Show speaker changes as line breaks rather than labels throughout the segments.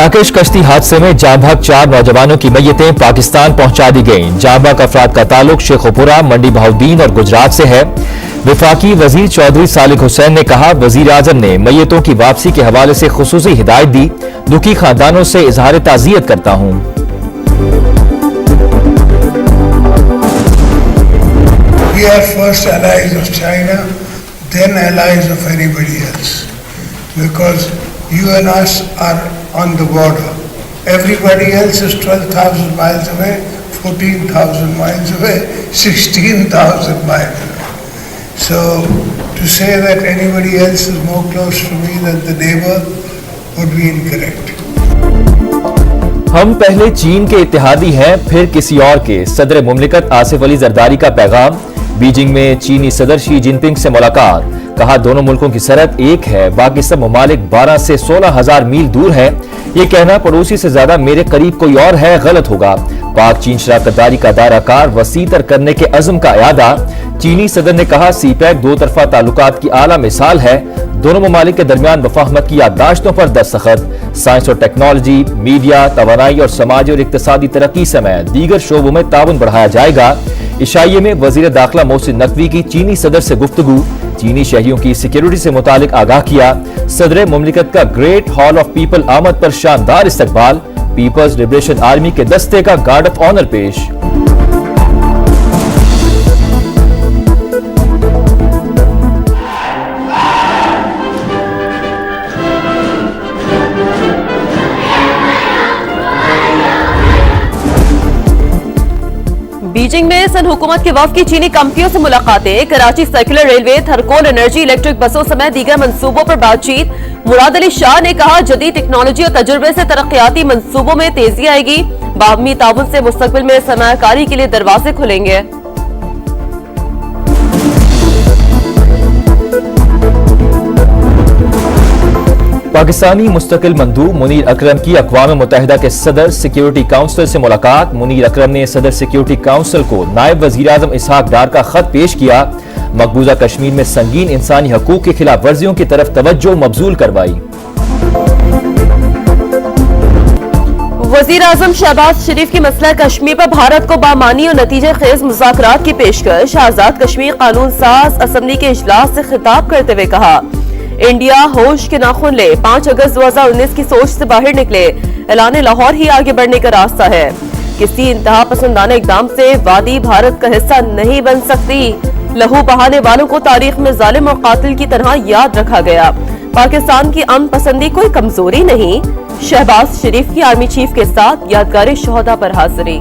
मराकश कश्ती हादसे में जाँ भाग 4 नौजवानों की मैयतें पाकिस्तान पहुंचा दी गईं। जाँ भाग अफराद का ताल्लुक शेखुपुरा, मंडी बहाउद्दीन और गुजरात से है। वफाकी वजीर चौधरी सालिक हुसैन ने कहा, वजीर आजम ने मैयतों की वापसी के हवाले से खुसूसी हिदायत दी। दुखी खानदानों से इजहार ताज़ियत करता हूं।
We are first allies of China, then allies of anybody else. Because you and us are on the border. Everybody else is 12,000 miles away, 14,000 miles away, 16,000 miles away. So to say that anybody else is more close to me than the neighbor would be incorrect.
हम पहले चीन के इत्तेहादी हैं, फिर किसी और के। सदर मुमलिकत आसिफ अली जरदारी का पैगाम। बीजिंग में चीनी सदर शी जिनपिंग से मुलाकात। कहा, दोनों मुल्कों की सरहद एक है, बाकी सब ममालिक 12 से 16,000 मील दूर है। ये कहना पड़ोसी से ज्यादा मेरे करीब कोई और है गलत होगा। पाक चीन शराकतदारी का दायरा कार वसीतर करने के अज़्म का इयादा। चीनी सदर ने कहा, सीपैक दो तरफा ताल्लुकात की आला मिसाल है। दोनों ममालिक के दरमियान वफाहमत की याददाश्तों पर दस्तखत। साइंस और टेक्नोलॉजी, मीडिया, तवानाई और समाजी और इक्तिसादी तरक्की समेत दीगर शोबों में ताउन बढ़ाया जाएगा। इशाइये में वजीर दाखिला मोहसिन नकवी की चीनी सदर से गुफ्तगू। चीनी शहरियों की सिक्योरिटी से मुतालिक आगाह किया। सदर मुमलिकत का ग्रेट हॉल ऑफ पीपल आमद पर शानदार इस्तकबाल। पीपल्स लिबरेशन आर्मी के दस्ते का गार्ड ऑफ ऑनर पेश।
बीजिंग में सन हुकूमत के वफ्द की चीनी कंपनियों से मुलाकातें। Karachi circular railway, Thar coal energy, electric बसों समेत दीगर मंसूबों पर बातचीत। मुराद अली शाह ने कहा, जदीद टेक्नोलॉजी और तजुर्बे से तरक्याती मंसूबों में तेजी आएगी। बाहमी ताउन से मुस्तकबिल में सरमायाकारी के लिए दरवाजे खुलेंगे।
पाकिस्तानी मुस्तकिल मंदूब मुनीर अकरम की अक़वाम मुत्तहिदा के सदर सिक्योरिटी काउंसिल से मुलाकात। मुनीर अकरम ने सदर सिक्योरिटी काउंसिल को नायब वज़ीर आज़म इसहाक डार का खत पेश किया। मकबूजा कश्मीर में संगीन इंसानी हकूक की खिलाफ वर्जियों की तरफ तवज्जो मबजूल करवाई।
वज़ीर आज़म शहबाज शरीफ की मसला कश्मीर पर भारत को बामानी और नतीजे खेज मुज़ाकरात की पेशकश। आज़ाद कश्मीर कानून साज असम्बली के इजलास से खिताब करते हुए कहा, इंडिया होश के नाखून ले, 5 अगस्त 2019 की सोच से बाहर निकले। ऐलान लाहौर ही आगे बढ़ने का रास्ता है। किसी इंतहा पसंदाना इकदाम से वादी भारत का हिस्सा नहीं बन सकती। लहू बहाने वालों को तारीख में जालिम और कातिल की तरह याद रखा गया। पाकिस्तान की अमन पसंदी कोई कमजोरी नहीं। शहबाज शरीफ की आर्मी चीफ के साथ यादगारी शोहदा पर हाजिरी।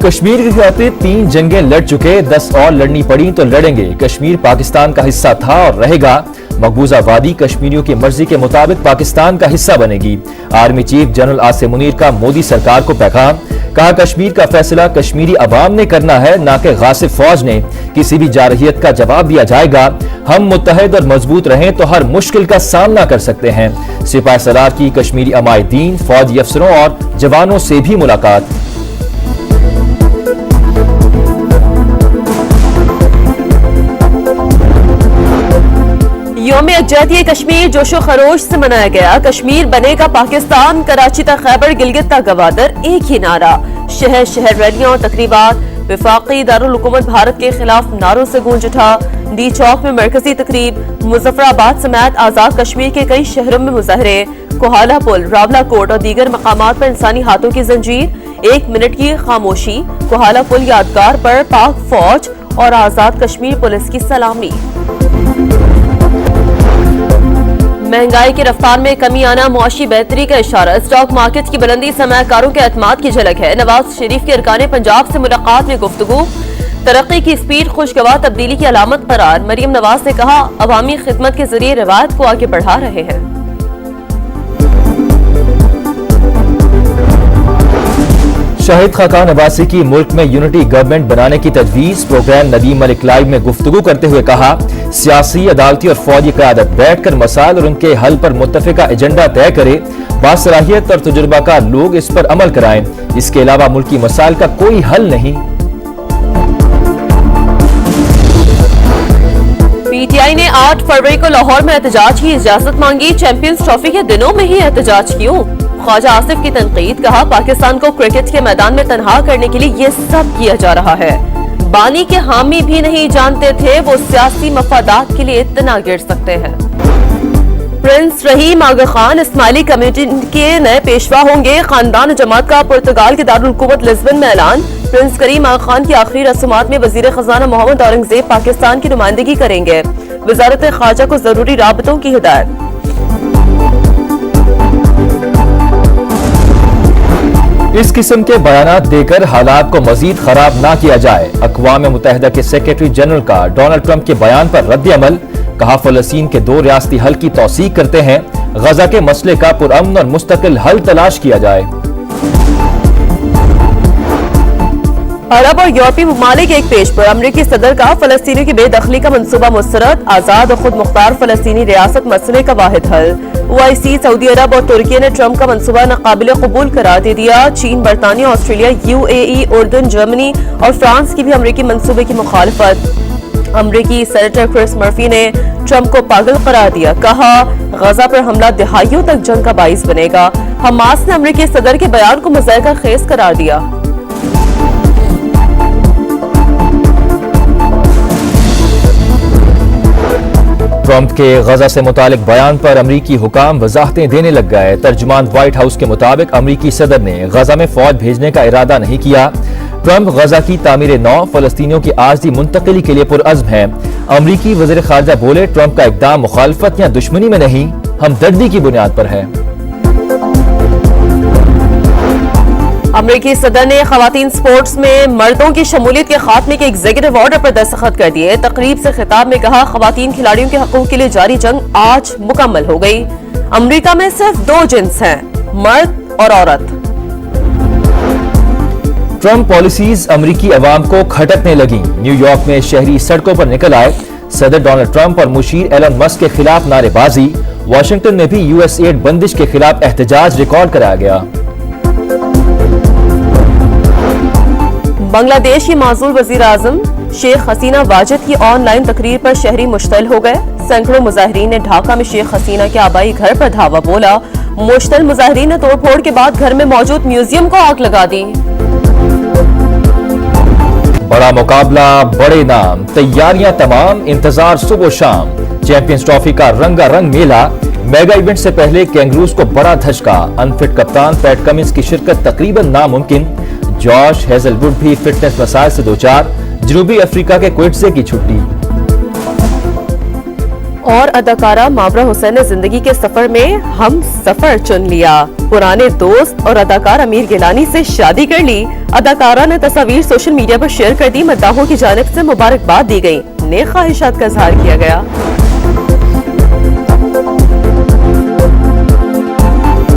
कश्मीर के खातिर 3 जंगें लड़ चुके, 10 और लड़नी पड़ी तो लड़ेंगे। कश्मीर पाकिस्तान का हिस्सा था और रहेगा। मकबूजा वादी कश्मीरियों की मर्जी के मुताबिक पाकिस्तान का हिस्सा बनेगी। Army chief general Asim Munir का मोदी सरकार को पैगाम। कहा, कश्मीर का फैसला कश्मीरी अवाम ने करना है, ना कि गासिब फौज ने। किसी भी जारहियत का जवाब दिया जाएगा। हम मुत्तहिद और मजबूत रहें तो हर मुश्किल का सामना कर सकते हैं। सिपाही सलार की कश्मीरी अमायदीन, फौजी अफसरों और जवानों से भी मुलाकात।
यौम यकजहती कश्मीर जोशो खरोश से मनाया गया। कश्मीर बनेगा पाकिस्तान, कराची तक खैबर गिलगित तक गवादर, एक ही नारा। शहर शहर रैलियां और तकरीबात। वफाकी दारुल हुकूमत भारत के खिलाफ नारों से गूंज उठा। दी चौक में मरकजी तकरीब। मुजफ्फराबाद समेत आजाद कश्मीर के कई शहरों में मुजाहरे। कोहाला पुल, रावला कोट और दीगर मकामात पर इंसानी हाथों की जंजीर। 1 मिनट की खामोशी। कोहाला पुल यादगार पर पाक फौज और आजाद कश्मीर पुलिस की सलामी। महंगाई की रफ्तार में कमी आना मुआशी बेहतरी का इशारा। स्टॉक मार्केट की बुलंदी सरमायाकारों के एतमाद की झलक है। नवाज शरीफ के अरकान पंजाब से मुलाकात में गुफ्तगू। तरक्की की स्पीड खुशगवार तब्दीली की अलामत करार। मरियम नवाज ने कहा, अवामी खिदमत के जरिए रिवायत को आगे बढ़ा रहे हैं।
शाहिद खाकान अब्बासी की मुल्क में यूनिटी गवर्नमेंट बनाने की तजवीज। प्रोग्राम नदीम मलिक लाइव में गुफ्तगू करते हुए कहा, सियासी, अदालती और फौजी क़यादत बैठकर मसाइल और उनके हल पर मुत्तफिका एजेंडा तय करे। बासलाहियत और तजुर्बाकार लोग इस पर अमल कराएं। इसके अलावा मुल्की मसाइल का कोई हल नहीं।
PTI نے 8 फरवरी को लाहौर में एहतजाज की इजाजत मांगी। चैंपियंस ट्रॉफी के दिनों में ही एहतजाज क्यों? ख्वाजा आसिफ की तनकीद, कहा पाकिस्तान को क्रिकेट के मैदान में तनहा करने के लिए ये सब किया जा रहा है। बानी के हामी भी नहीं जानते थे वो सियासी मफादात के लिए इतना गिर सकते हैं। प्रिंस रहीम आगा खान इस्माइली कम्युनिटी के नए पेशवा होंगे। खानदान जमात का पुर्तगाल के दारुल हुकूमत लिस्बन में ऐलान। प्रिंस करीम आगा खान की आखिरी रस्मात में वजीर खजाना मोहम्मद औरंगजेब पाकिस्तान की नुमाइंदगी करेंगे। वजारत खारजा को जरूरी राबतों की हिदायत।
इस किस्म के बयानात देकर हालात को मजीद खराब ना किया जाए। अक़वाम मुत्तहिदा के सेक्रेटरी जनरल का डोनाल्ड ट्रंप के बयान पर रद्द-ए-अमल। कहा फलस्तीन के 2 रियासती हल की तौसीक करते हैं। गजा के मसले का पुरअमन और मुस्तकिल हल तलाश किया जाए।
अरब और यूरोपीय ममालिक एक पेश पर अमरीकी सदर का फलस्तीनियों की बेदखली का मंसूबा मुस्तरद। आजाद और खुद मुख्तार फलस्तीनी रियासत मसले का वाहिद हल। OIC, सऊदी अरब और तुर्की ने ट्रंप का मंसूबा नाकाबिल कबूल करार दे दिया। चीन, बरतानिया, ऑस्ट्रेलिया, UAE, उर्दन, जर्मनी और फ्रांस की भी अमरीकी मंसूबे की मुखालफत। अमरीकी सेनेटर क्रिस मर्फी ने ट्रंप को पागल करार दिया। कहा गजा पर हमला दिहाइयों तक जंग का बाइस बनेगा। हमास ने अमरीकी सदर के बयान को मज़ायका खेज करार दिया।
ट्रंप के गजा से मुतालिक बयान पर अमरीकी हुकाम वजाहतें देने लग गए। तर्जुमान व्हाइट हाउस के मुताबिक अमरीकी सदर ने गजा में फौज भेजने का इरादा नहीं किया। ट्रंप गजा की तामीर नौ फलस्तीनियों की आज़दी मुंतकिली के लिए पुरअज़्म है। अमरीकी वज़ीर ख़ारजा बोले ट्रंप का इक़दाम मुखालफत या दुश्मनी में नहीं, हमदर्दी की बुनियाद पर है।
अमरीकी सदर ने खवातीन स्पोर्ट्स में मर्दों की शमूलियत के खात्मे के एग्जीक्यूटिव ऑर्डर पर दस्तखत कर दिए। तकरीब से खिताब में कहा खवातीन खिलाड़ियों के हकूक़ के लिए जारी जंग आज मुकम्मल हो गई। अमरीका में सिर्फ 2 जिन्स हैं, मर्द और औरत।
ट्रंप पॉलिसीज अमरीकी अवाम को खटकने लगी। न्यूयॉर्क में शहरी सड़कों पर निकल आए। सदर डोनाल्ड ट्रंप और मुशीर एलन मस्क के खिलाफ नारेबाजी। वाशिंगटन में भी US एड बंदिश के खिलाफ एहतजाज रिकॉर्ड कराया गया।
बांग्लादेश की माजूल वजीर आजम शेख हसीना वाजिद की ऑनलाइन तकरीर पर शहरी मुश्तल हो गए। सैकड़ों मुजाहिरीन ने ढाका में शेख हसीना के आबाई घर पर धावा बोला। मुश्तल मुजाहिरीन ने तोड़फोड़ के बाद घर में मौजूद म्यूजियम को आग लगा दी।
बड़ा मुकाबला, बड़े नाम, तैयारियां तमाम, इंतजार सुबह शाम। चैंपियंस ट्रॉफी का रंगारंग मेला। मेगा इवेंट से पहले कैंगरूज को बड़ा धचका। अनफिट कप्तान पैट कमिंस की शिरकत तकरीबन नामुमकिन। जॉश हेजलवुड भी फिटनेस मसाइल से 2-4। जनूबी अफ्रीका के क्विट्से की छुट्टी।
और अदाकारा मावरा हुसैन ने जिंदगी के सफर में हम सफर चुन लिया। पुराने दोस्त और अदाकार अमीर गिलानी से शादी कर ली। अदाकारा ने तस्वीर सोशल मीडिया पर शेयर कर दी। मद्दाहों की जानिब से मुबारकबाद दी गई। नेक ख्वाहिशात का इजहार किया गया।